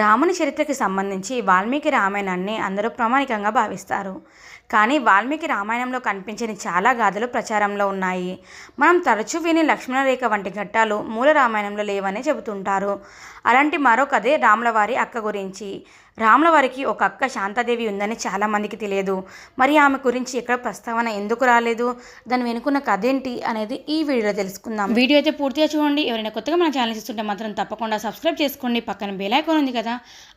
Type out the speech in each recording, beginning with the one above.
రాముని చరిత్రకి సంబంధించి వాల్మీకి రామాయణాన్ని అందరూ ప్రామాణికంగా భావిస్తారు. కానీ వాల్మీకి రామాయణంలో కనిపించని చాలా గాథలు ప్రచారంలో ఉన్నాయి. మనం తరచూ విని లక్ష్మణరేఖ వంటి ఘట్టాలు మూల రామాయణంలో లేవని చెబుతుంటారు. అలాంటి మరో కథే రాములవారి అక్క గురించి. రాములవారికి ఒక అక్క శాంతాదేవి ఉందని చాలామందికి తెలియదు. మరి ఆమె గురించి ఎక్కడ ప్రస్తావన ఎందుకు రాలేదు, దాని వెనుకున్న కథ ఏంటి అనేది ఈ వీడియోలో తెలుసుకుందాం. వీడియో అయితే పూర్తిగా చూడండి. ఎవరైనా కొత్తగా మన ఛానల్ చూస్తుంటే మాత్రం తప్పకుండా సబ్స్క్రైబ్ చేసుకోండి. పక్కన బెల్ ఐకాన్ ఉంది కదా,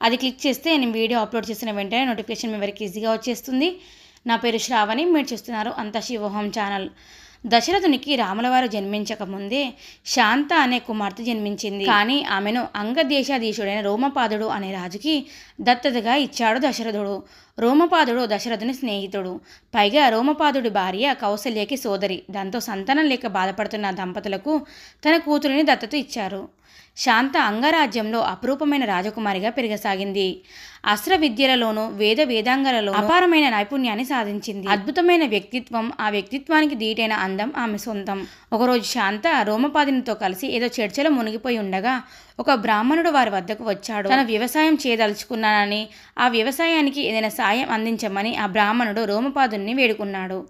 అది క్లిక్ చేస్తే నేను వీడియో అప్లోడ్ చేసిన వెంటనే నోటిఫికేషన్ మీ వరకు ఈజీగా వచ్చేస్తుంది. నా పేరు శ్రావణి, మీరు చూస్తున్నారు అంతా శివోహం ఛానల్. దశరథునికి రాములవారు జన్మించక ముందే శాంత అనే కుమార్తె జన్మించింది. కానీ ఆమెను అంగదేశాధీశుడైన రోమపాదుడు అనే రాజుకి దత్తతగా ఇచ్చాడు దశరథుడు. రోమపాదుడు దశరథుని స్నేహితుడు. పైగా రోమపాదుడి భార్య కౌసల్యకి సోదరి. దాంతో సంతానం లేక బాధపడుతున్న దంపతులకు తన కూతురిని దత్తత ఇచ్చారు. శాంత అంగరాజ్యంలో అపురూపమైన రాజకుమారిగా పెరగసాగింది. అస్త్ర విద్యలలోనూ వేదాంగాలలో అపారమైన నైపుణ్యాన్ని సాధించింది. అద్భుతమైన వ్యక్తిత్వం, ఆ వ్యక్తిత్వానికి దీటైన అందం ఆమె సొంతం. ఒకరోజు శాంత రోమపాదునితో కలిసి ఏదో చర్చలో మునిగిపోయి ఉండగా ఒక బ్రాహ్మణుడు వారి వద్దకు వచ్చాడు. తన వ్యవసాయం చేయదలుచుకున్నానని, ఆ వ్యవసాయానికి ఏదైనా సాయం అందించమని ఆ బ్రాహ్మణుడు రోమపాదుని వేడుకున్నాడు.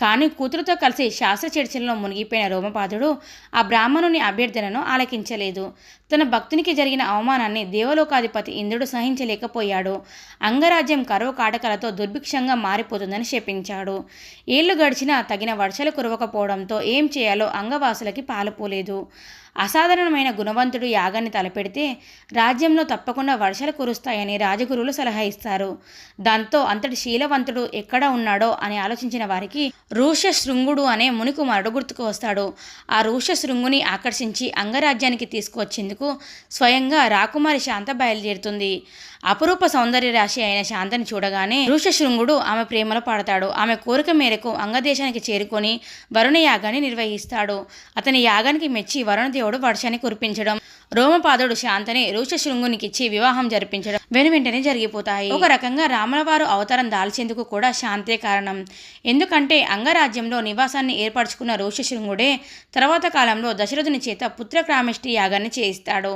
కానీ కూతురుతో కలిసి శాస్త్ర చర్చల్లో మునిగిపోయిన రోమపాదుడు ఆ బ్రాహ్మణుని అభ్యర్థనను ఆలకించలేదు. తన భక్తునికి జరిగిన అవమానాన్ని దేవలోకాధిపతి ఇంద్రుడు సహించలేకపోయాడు. అంగరాజ్యం కరువు కాటకాలతో దుర్భిక్షంగా మారిపోతుందని శపించాడు. ఏళ్లు గడిచినా తగిన వర్షాలు కురవకపోవడంతో ఏం చేయాలో అంగవాసులకి పాలుపోలేదు. అసాధారణమైన గుణవంతుడు యాగాన్ని తలపెడితే రాజ్యంలో తప్పకుండా వర్షాలు కురుస్తాయని రాజగురువులు సలహా ఇస్తారు. దాంతో అంతటి శీలవంతుడు ఎక్కడ ఉన్నాడో అని ఆలోచించిన వారికి ఋష్యశృంగుడు అనే మునికుమారుడు గుర్తుకు వస్తాడు. ఆ ఋష్యశృంగుని ఆకర్షించి అంగరాజ్యానికి తీసుకువచ్చేందుకు స్వయంగా రాకుమారి శాంత బయలుదేరుతుంది. అపురూప సౌందర్య రాశి అయిన శాంతని చూడగానే ఋష్యశృంగుడు ఆమె ప్రేమలో పడతాడు. ఆమె కోరిక మేరకు అంగదేశానికి చేరుకొని వరుణ యాగాన్ని నిర్వహిస్తాడు. అతని యాగానికి మెచ్చి వరుణదేవుడు వర్షాన్ని కురిపించడం, రోమపాదుడు శాంతని ఋష్యశృంగునికిచ్చి వివాహం జరిపించడం వెనువెంటనే జరిగిపోతాయి. ఒక రకంగా రాములవారు అవతారం దాల్చేందుకు కూడా శాంతే కారణం. ఎందుకంటే అంగరాజ్యంలో నివాసాన్ని ఏర్పరచుకున్న ఋష్యశృంగుడే తర్వాత కాలంలో దశరథుని చేత పుత్రకామేష్టి యాగాన్ని చేయిస్తాడు.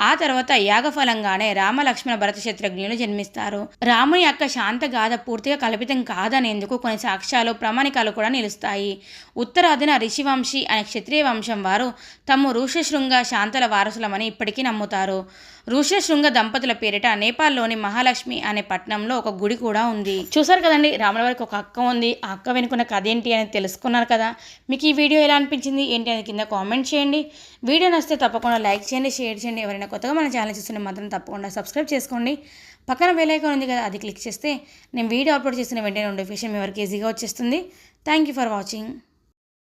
ఆ తర్వాత యాగఫలంగానే రామ లక్ష్మణ భరత శత్రుఘ్నులు జన్మిస్తారు. రాముని యొక్క శాంత గాథ పూర్తిగా కల్పితం కాదనేందుకు కొన్ని సాక్ష్యాలు, ప్రామాణికాలు కూడా నిలుస్తాయి. ఉత్తరాదిన ఋషివంశీ అనే క్షత్రియ వంశం వారు తమ ఋష్యశృంగ శాంతల వారసులమని ఇప్పటికీ నమ్ముతారు. ఋష్యశృంగ దంపతుల పేరిట నేపాల్లోని మహాలక్ష్మి అనే పట్టణంలో ఒక గుడి కూడా ఉంది. చూసారు కదండి, రాములవారికి ఒక అక్క ఉంది. ఆ అక్క వెనుకున్న కథ ఏంటి అనేది తెలుసుకున్నారు కదా. మీకు ఈ వీడియో ఎలా అనిపించింది ఏంటి అనేది కింద కామెంట్ చేయండి. వీడియో నచ్చితే తప్పకుండా లైక్ చేయండి, షేర్ చేయండి. ఎవరైనా కొత్తగా మన ఛానల్ చూస్తున్న మాత్రం తప్పకుండా సబ్స్క్రైబ్ చేసుకోండి. పక్కన బెల్ ఐకాన్ ఉంది కదా, అది క్లిక్ చేస్తే నేను వీడియో అప్లోడ్ చేసిన వెంటనే నోటిఫికేషన్ మీ వరకు ఈజీగా వచ్చేస్తుంది. Thank you for watching.